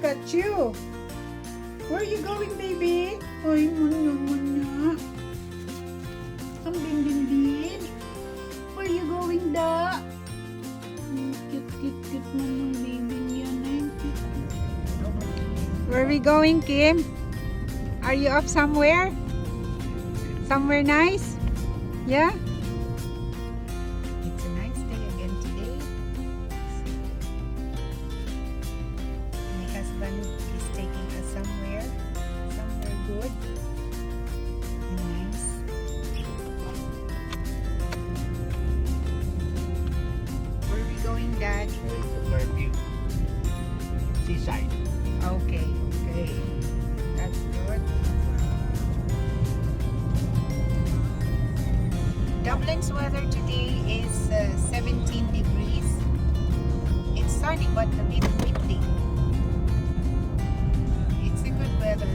at you. Where are you going, baby? Ay, muna. Ang bin. Where are you going, da? Cute manang baby yan eh. Where are we going, Kim? Are you off somewhere? Somewhere nice? Yeah? It's a nice day again today. My husband is taking us somewhere good and nice. Where are we going, Dad? Fairview. Seaside. Okay. That's good. Dublin's weather today is 17 degrees. It's sunny but a bit windy. It's a good weather.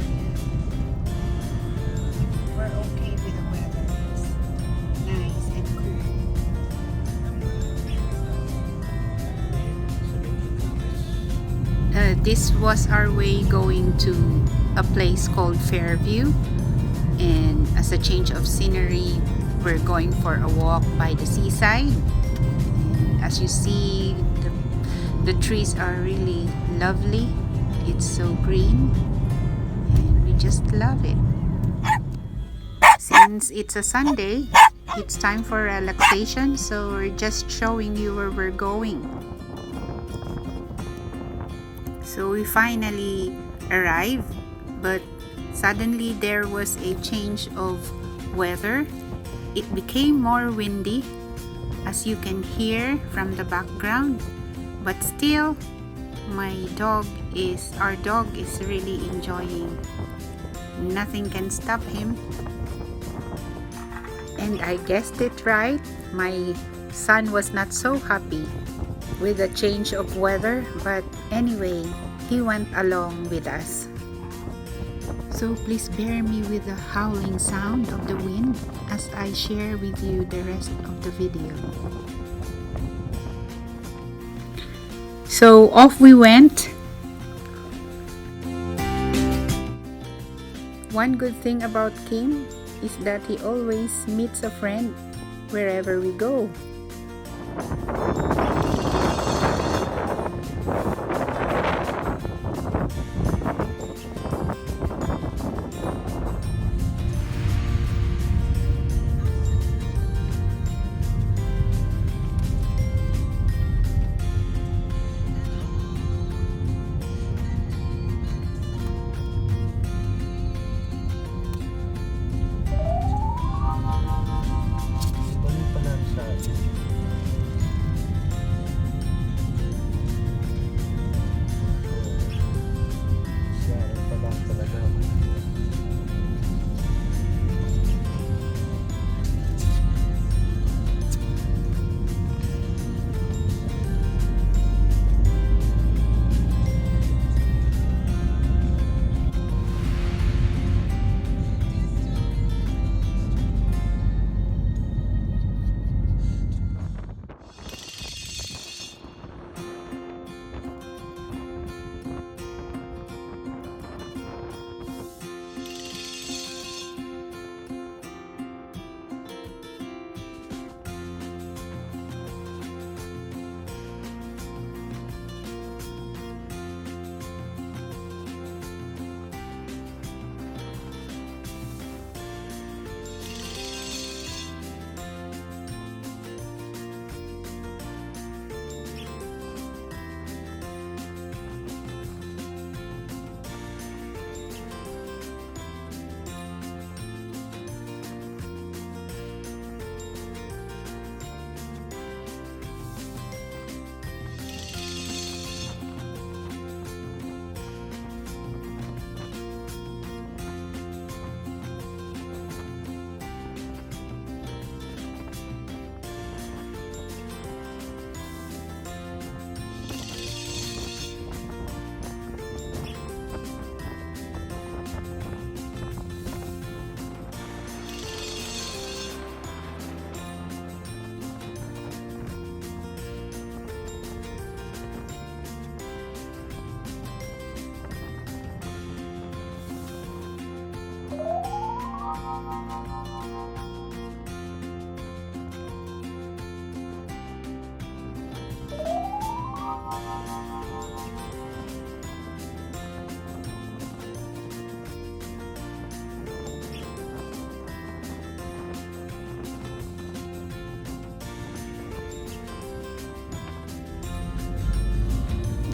We're okay with the weather. It's nice and cool. This was our way going to a place called Fairview, and as a change of scenery, we're going for a walk by the seaside. And as you see, the trees are really lovely. It's so green and we just love it. Since it's a Sunday, it's time for relaxation, so we're just showing you where we're going. So we finally arrived, but suddenly there was a change of weather. It became more windy, as you can hear from the background, but still our dog is really enjoying. Nothing can stop him. And I guessed it right, my son was not so happy with the change of weather, but anyway, he went along with us. So please bear me with the howling sound of the wind as I share with you the rest of the video. So off we went. One good thing about Kim is that he always meets a friend wherever we go.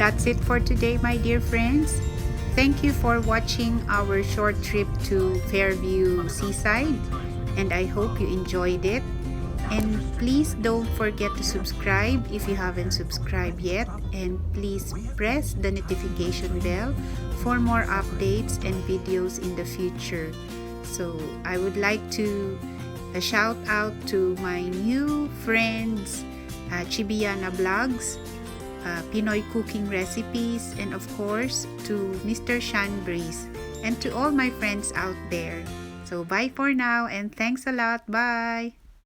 that's it for today, my dear friends. Thank you for watching our short trip to Fairview Seaside, and I hope you enjoyed it. And please don't forget to subscribe if you haven't subscribed yet, and please press the notification bell for more updates and videos in the future. So I would like to shout out to my new friends, Chibiana Vlogs, Pinoy cooking recipes, and of course to Mr. Shan Breeze, and to all my friends out there. So bye for now, and thanks a lot. Bye!